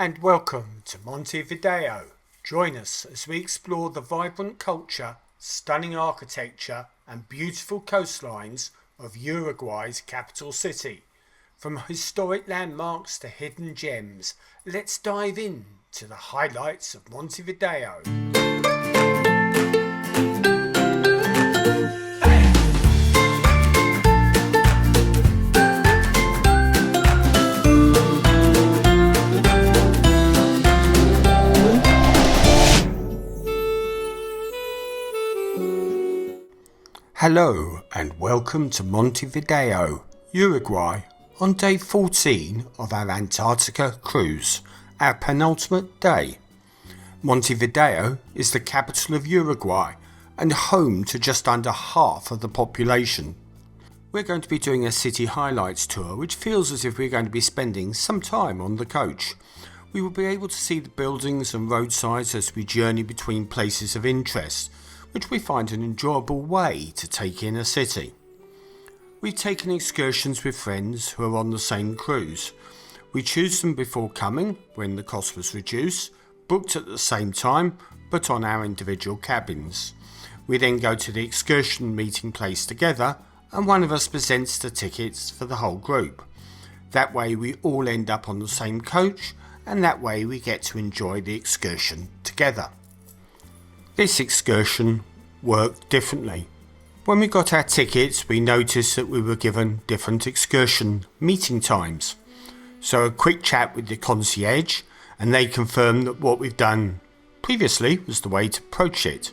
And welcome to Montevideo. Join us as we explore the vibrant culture, stunning architecture and beautiful coastlines of Uruguay's capital city. From historic landmarks to hidden gems, let's dive in to the highlights of Montevideo. Hello and welcome to Montevideo, Uruguay, on day 14 of our Antarctica cruise, our penultimate day. Montevideo is the capital of Uruguay and home to just under half of the population. We're going to be doing a city highlights tour, which feels as if we're going to be spending some time on the coach. We will be able to see the buildings and roadsides as we journey between places of interest, which we find an enjoyable way to take in a city. We've taken excursions with friends who are on the same cruise. We choose them before coming, when the cost was reduced, booked at the same time, but on our individual cabins. We then go to the excursion meeting place together, and one of us presents the tickets for the whole group. That way we all end up on the same coach, and that way we get to enjoy the excursion together. This excursion worked differently. When we got our tickets, we noticed that we were given different excursion meeting times. So a quick chat with the concierge, and they confirmed that what we've done previously was the way to approach it.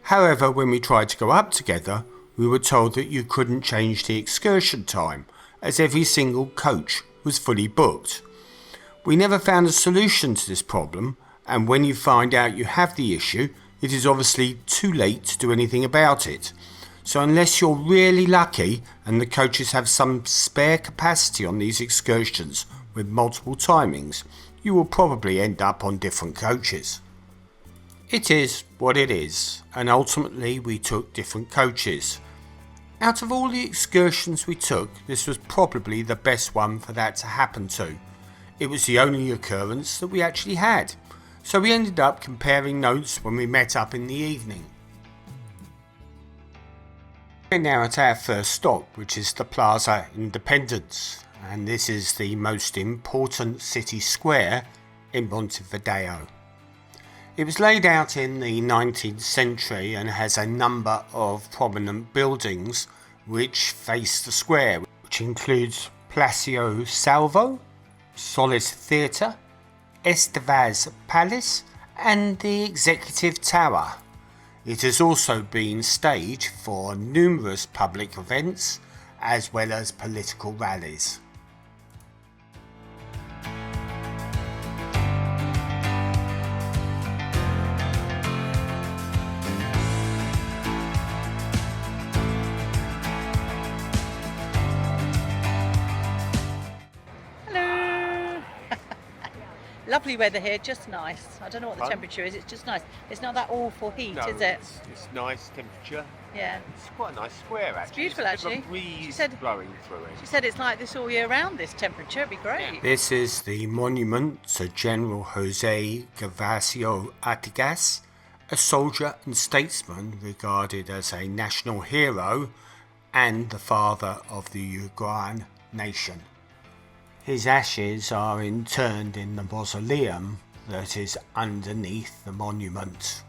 However, when we tried to go up together, we were told that you couldn't change the excursion time, as every single coach was fully booked. We never found a solution to this problem, and when you find out you have the issue, it is obviously too late to do anything about it. So unless you're really lucky and the coaches have some spare capacity on these excursions with multiple timings, you will probably end up on different coaches. It is what it is, and ultimately we took different coaches. Out of all the excursions we took, this was probably the best one for that to happen to. It was the only occurrence that we actually had. So we ended up comparing notes when we met up in the evening. We're now at our first stop, which is the Plaza Independencia, and this is the most important city square in Montevideo. It was laid out in the 19th century and has a number of prominent buildings which face the square, which includes Placio Salvo, Solis Theatre, Estevez Palace and the Executive Tower. It has also been stage for numerous public events as well as political rallies. Lovely weather here, just nice. I don't know what the temperature is, it's just nice. It's not that awful heat, is it? It's nice temperature. Yeah. It's quite a nice square actually. It's beautiful actually. A breeze blowing through it. She said it's like this all year round, this temperature, it'd be great. This is the monument to General Jose Gervasio Artigas, a soldier and statesman regarded as a national hero and the father of the Uruguayan nation. His ashes are interred in the mausoleum that is underneath the monument.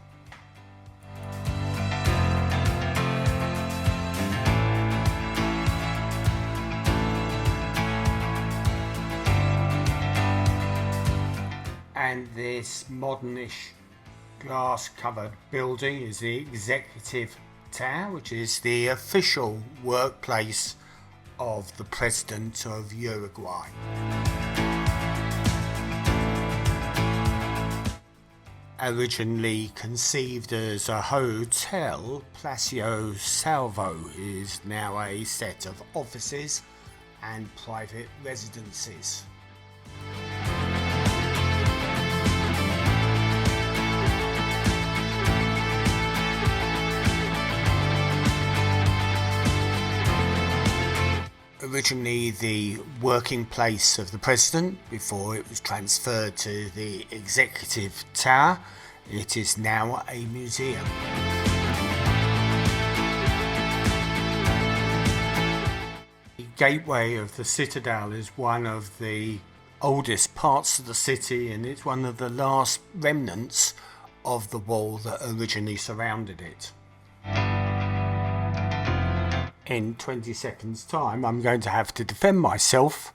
And this modernish glass-covered building is the Executive Tower, which is the official workplace of the President of Uruguay. Originally conceived as a hotel, Placio Salvo is now a set of offices and private residences. originally the working place of the president before it was transferred to the executive tower. It is now a museum. The gateway of the Citadel is one of the oldest parts of the city, and it's one of the last remnants of the wall that originally surrounded it. In 20 seconds time I'm going to have to defend myself.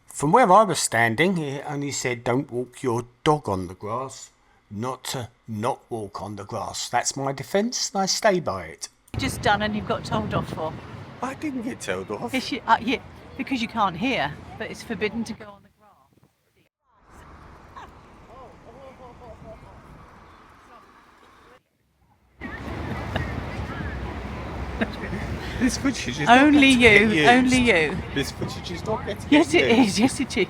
From where I was standing, it only said don't walk your dog on the grass, not to not walk on the grass. That's my defence and I stay by it. Just done and you've got told off for? I didn't get told off. Yeah, because you can't hear, but it's forbidden to go on the grass. This footage is Only you. This footage is not getting Yes, it is. Yes, it is.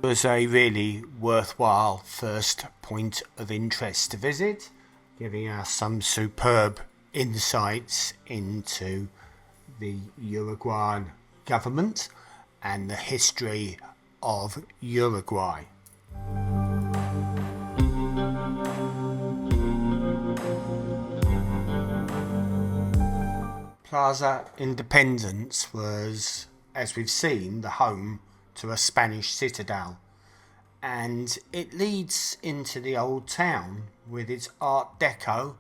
It was a really worthwhile first point of interest to visit, giving us some superb insights into the Uruguayan government and the history of Uruguay. Plaza Independencia was, as we've seen, the home to a Spanish citadel, and it leads into the old town with its Art Deco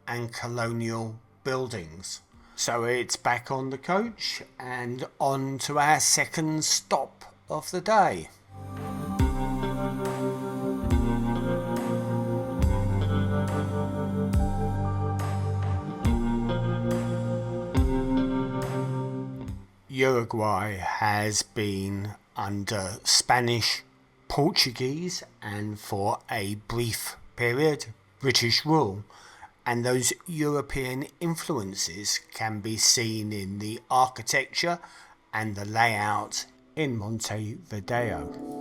and colonial buildings. So it's back on the coach and on to our second stop of the day. Uruguay has been under Spanish, Portuguese and for a brief period British rule, and those European influences can be seen in the architecture and the layout in Montevideo.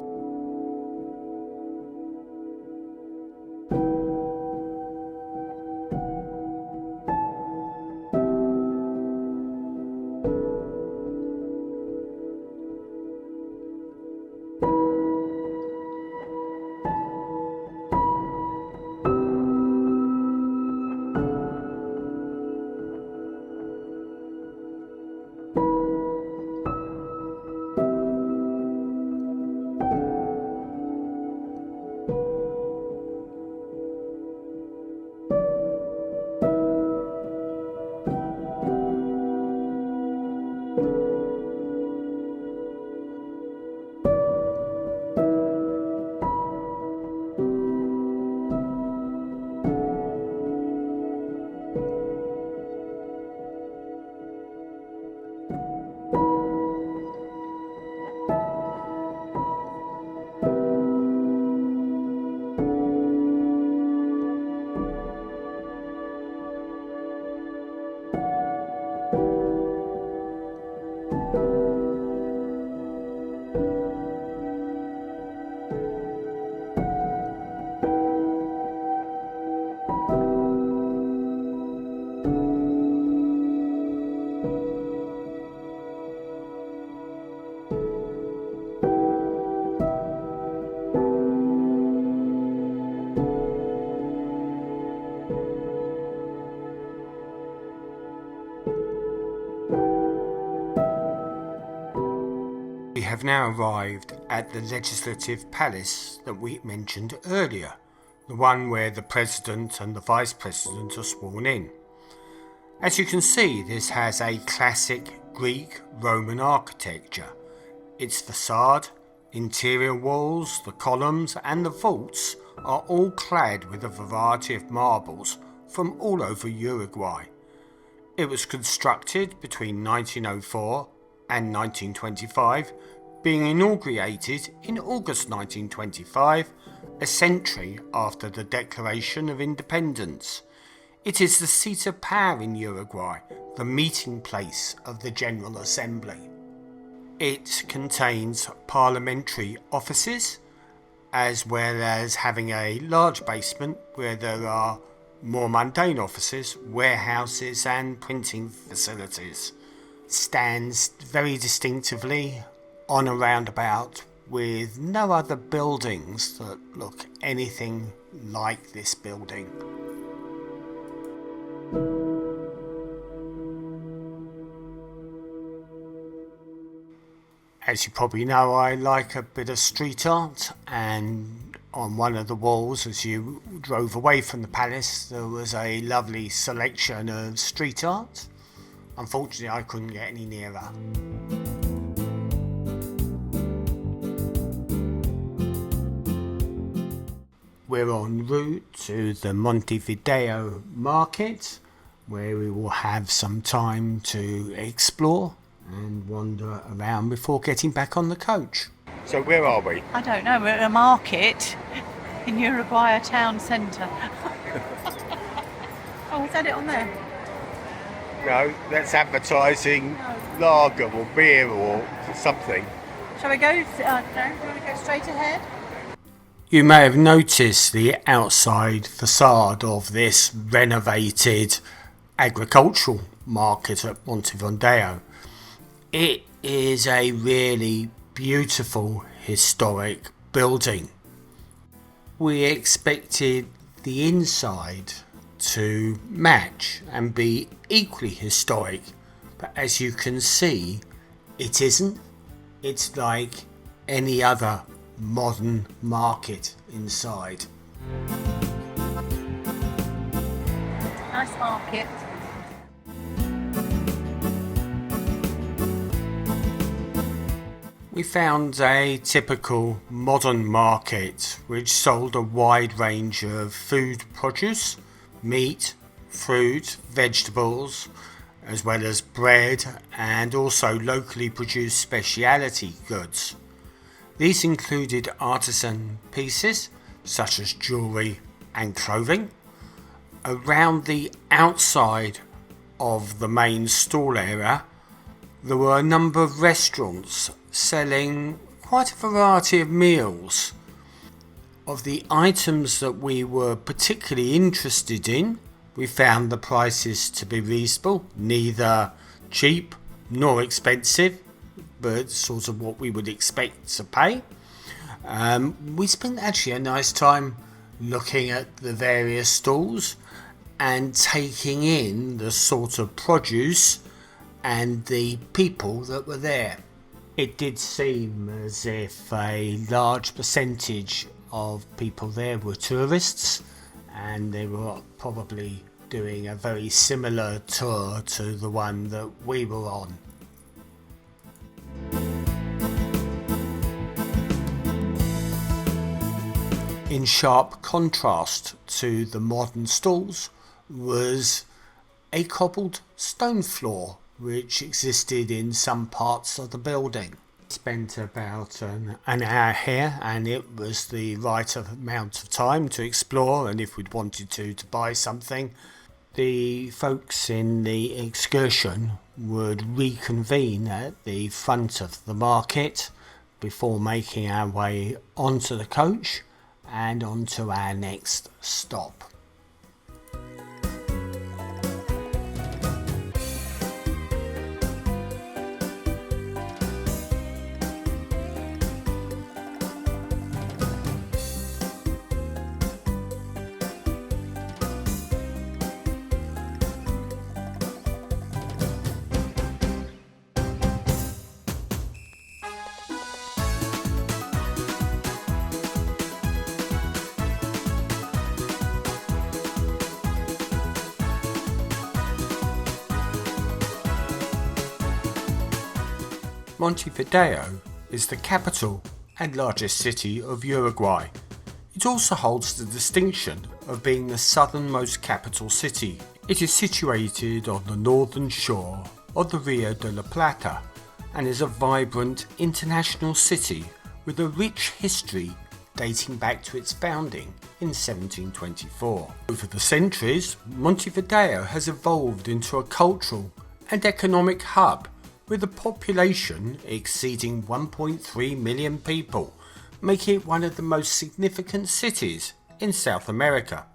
We have now arrived at the Legislative Palace that we mentioned earlier, the one where the President and the Vice President are sworn in. As you can see, this has a classic Greek Roman architecture. Its facade, interior walls, the columns and the vaults are all clad with a variety of marbles from all over Uruguay. It was constructed between 1904 and 1925, being inaugurated in August 1925, a century after the Declaration of Independence. It is the seat of power in Uruguay, the meeting place of the General Assembly. It contains parliamentary offices, as well as having a large basement where there are more mundane offices, warehouses and printing facilities. Stands very distinctively on a roundabout with no other buildings that look anything like this building. As you probably know, I like a bit of street art, and on one of the walls as you drove away from the palace there was a lovely selection of street art. Unfortunately I couldn't get any nearer. We're en route to the Montevideo market, where we will have some time to explore and wander around before getting back on the coach. So where are we? I don't know, we're at a market in Uruguay town centre. Oh, is that it on there? No, that's advertising lager or beer or something. Shall we go? No, do you want to go straight ahead? You may have noticed the outside facade of this renovated agricultural market at Montevideo. It is a really beautiful historic building. We expected the inside to match and be equally historic, but as you can see, it isn't. It's like any other modern market inside. Nice market. We found a typical modern market which sold a wide range of food produce, meat, fruit, vegetables, as well as bread and also locally produced specialty goods. These included artisan pieces such as jewellery and clothing. Around the outside of the main stall area there were a number of restaurants selling quite a variety of meals. Of the items that we were particularly interested in, we found the prices to be reasonable, neither cheap nor expensive, but sort of what we would expect to pay. We spent actually a nice time looking at the various stalls and taking in the sort of produce and the people that were there. It did seem as if a large percentage of people there were tourists, and they were probably doing a very similar tour to the one that we were on. In sharp contrast to the modern stalls was a cobbled stone floor which existed in some parts of the building. We spent about an hour here, and it was the right amount of time to explore, and if we'd wanted to buy something, the folks in the excursion would reconvene at the front of the market before making our way onto the coach and onto our next stop. Montevideo is the capital and largest city of Uruguay. It also holds the distinction of being the southernmost capital city. It is situated on the northern shore of the Rio de la Plata and is a vibrant international city with a rich history dating back to its founding in 1724. Over the centuries, Montevideo has evolved into a cultural and economic hub with a population exceeding 1.3 million people, making it one of the most significant cities in South America.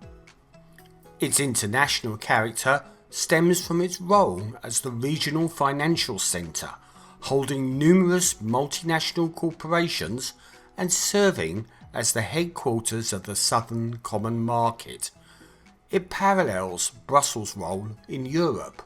Its international character stems from its role as the regional financial centre, holding numerous multinational corporations and serving as the headquarters of the Southern Common Market. It parallels Brussels' role in Europe.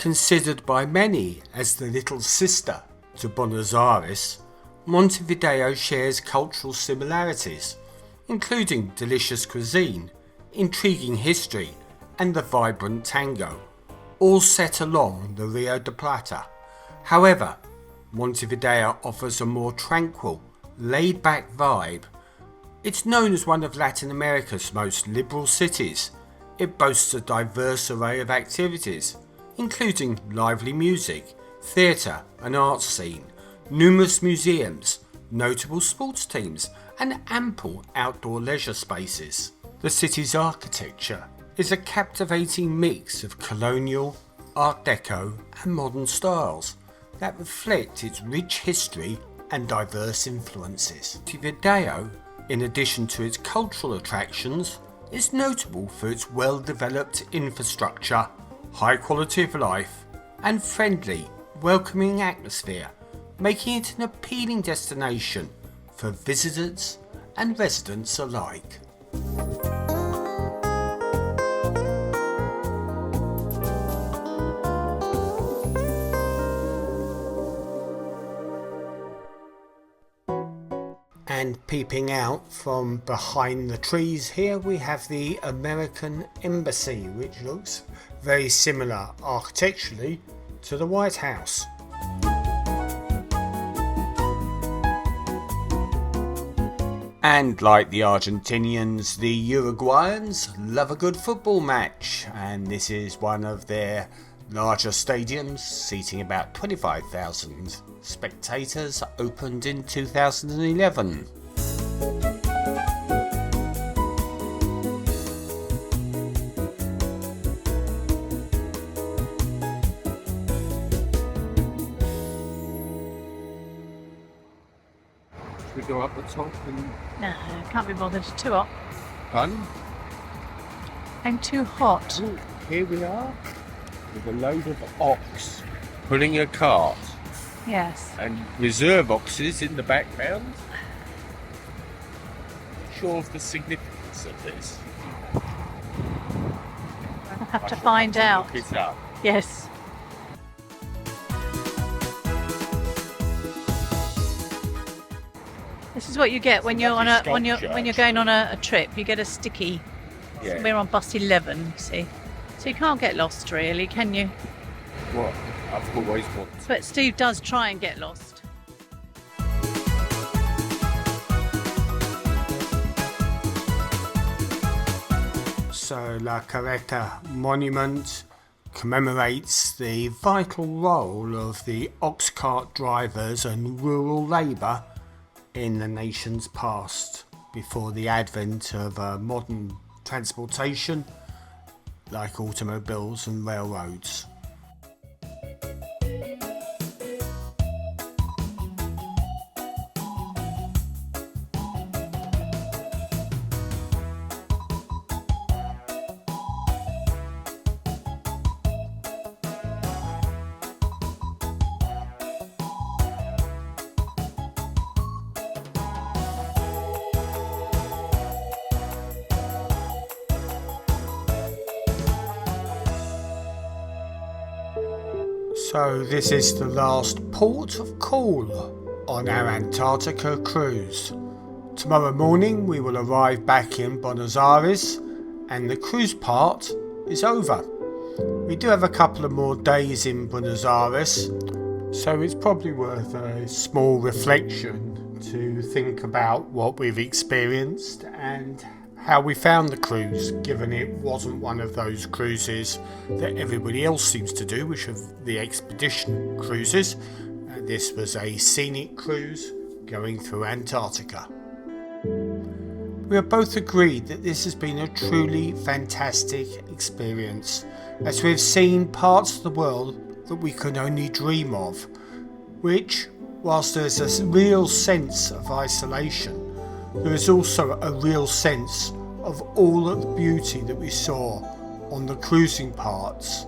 Considered by many as the little sister to Buenos Aires, Montevideo shares cultural similarities, including delicious cuisine, intriguing history, and the vibrant tango, all set along the Rio de Plata. However, Montevideo offers a more tranquil, laid-back vibe. It's known as one of Latin America's most liberal cities. It boasts a diverse array of activities, including lively music, theatre and arts scene, numerous museums, notable sports teams and ample outdoor leisure spaces. The city's architecture is a captivating mix of colonial, Art Deco and modern styles that reflect its rich history and diverse influences. Montevideo, in addition to its cultural attractions, is notable for its well-developed infrastructure, high quality of life and friendly, welcoming atmosphere, making it an appealing destination for visitors and residents alike. And peeping out from behind the trees here we have the American Embassy, which looks very similar architecturally to the White House. And like the Argentinians, the Uruguayans love a good football match, and this is one of their larger stadiums, seating about 25,000 spectators, opened in 2011. We go up the top and... No, can't be bothered. Too hot. Fun. I'm too hot. Ooh, here we are with a load of ox pulling a cart. Yes. And reserve oxes in the background. Sure of the significance of this. I'll have to find out. Look it up. Yes. This is what you get when you're on a when you're going on a trip. You get a sticky. Yeah. We're on bus 11, you see. So you can't get lost really, can you? What? I've always wanted. But Steve does try and get lost. So La Carreta Monument commemorates the vital role of the ox cart drivers and rural labour in the nation's past, before the advent of modern transportation like automobiles and railroads. So this is the last port of call on our Antarctica cruise. Tomorrow morning we will arrive back in Buenos Aires, and the cruise part is over. We do have a couple of more days in Buenos Aires, so it's probably worth a small reflection to think about what we've experienced and how we found the cruise, given it wasn't one of those cruises that everybody else seems to do, which are the expedition cruises. This was a scenic cruise going through Antarctica. We have both agreed that this has been a truly fantastic experience, as we have seen parts of the world that we can only dream of, which, whilst there is a real sense of isolation, there is also a real sense of all of the beauty that we saw on the cruising parts.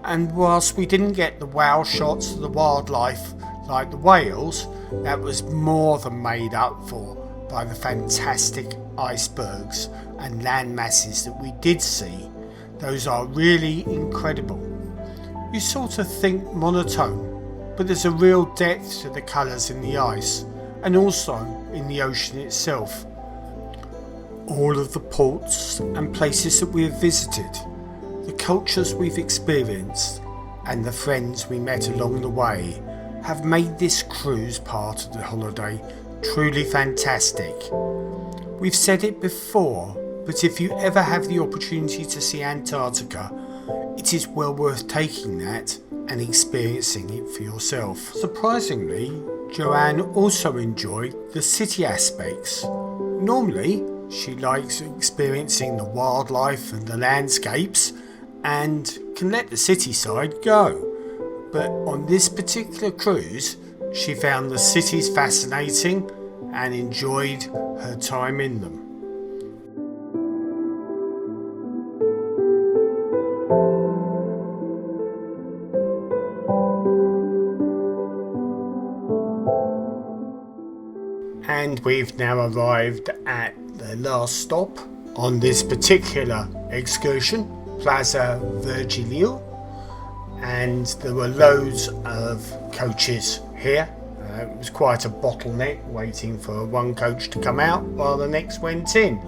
And whilst we didn't get the wow shots of the wildlife like the whales, that was more than made up for by the fantastic icebergs and land masses that we did see. Those are really incredible. You sort of think monotone, but there's a real depth to the colours in the ice and also in the ocean itself. All of the ports and places that we have visited, the cultures we've experienced and the friends we met along the way have made this cruise part of the holiday truly fantastic. We've said it before, but if you ever have the opportunity to see Antarctica, it is well worth taking that and experiencing it for yourself. Surprisingly, Joanne also enjoyed the city aspects. Normally, she likes experiencing the wildlife and the landscapes and can let the city side go. But on this particular cruise, she found the cities fascinating and enjoyed her time in them. And we've now arrived at the last stop on this particular excursion, Plaza Virgilio, and there were loads of coaches here. It was quite a bottleneck waiting for one coach to come out while the next went in,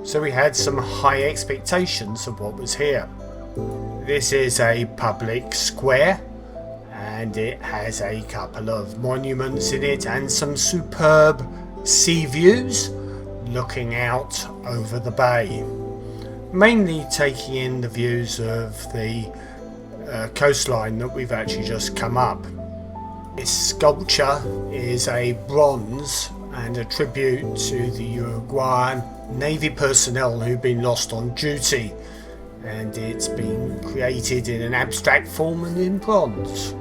so we had some high expectations of what was here. This is a public square and it has a couple of monuments in it and some superb sea views looking out over the bay, mainly taking in the views of the coastline that we've actually just come up. This sculpture is a bronze and a tribute to the Uruguayan Navy personnel who've been lost on duty, and it's been created in an abstract form and in bronze.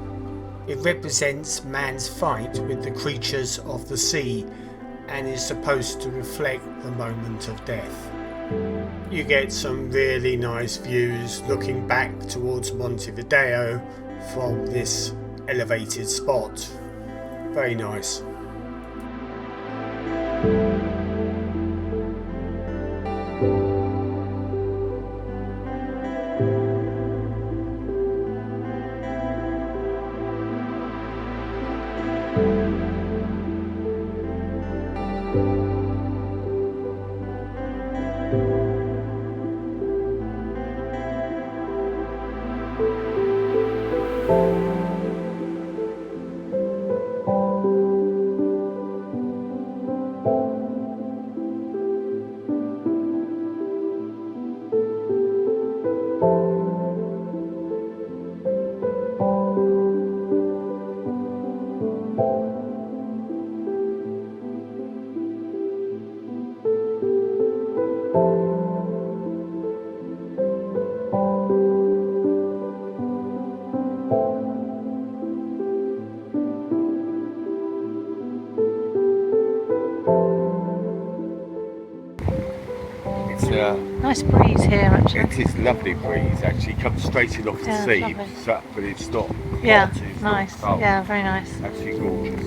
It represents man's fight with the creatures of the sea and is supposed to reflect the moment of death. You get some really nice views looking back towards Montevideo from this elevated spot. Very nice. Nice breeze here, actually. It is lovely breeze, actually. Comes straight in off the sea, so, but it's not. Yeah, it's nice. Not Yeah, very nice. Actually gorgeous.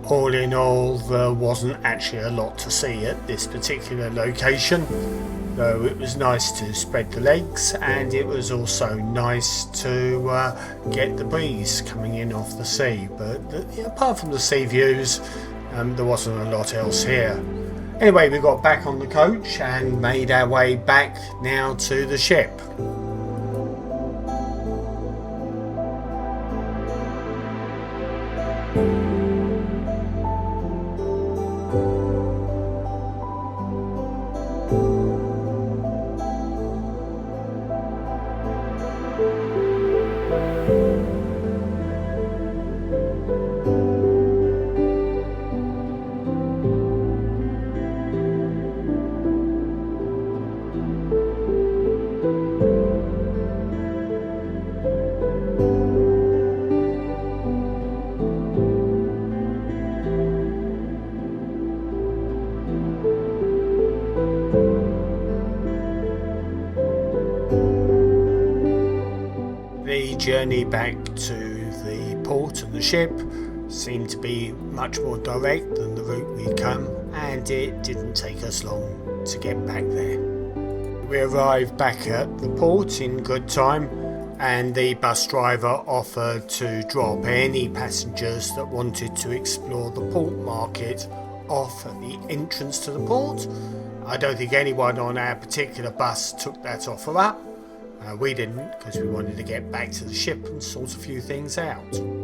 All in all, there wasn't actually a lot to see at this particular location, though it was nice to spread the legs, and it was also nice to get the breeze coming in off the sea. But apart from the sea views, There wasn't a lot else here. Anyway, we got back on the coach and made our way back now to the ship. The journey back to the port and the ship seemed to be much more direct than the route we'd come, and it didn't take us long to get back there. We arrived back at the port in good time, and the bus driver offered to drop any passengers that wanted to explore the port market off at the entrance to the port. I don't think anyone on our particular bus took that offer up. We didn't, because we wanted to get back to the ship and sort a few things out.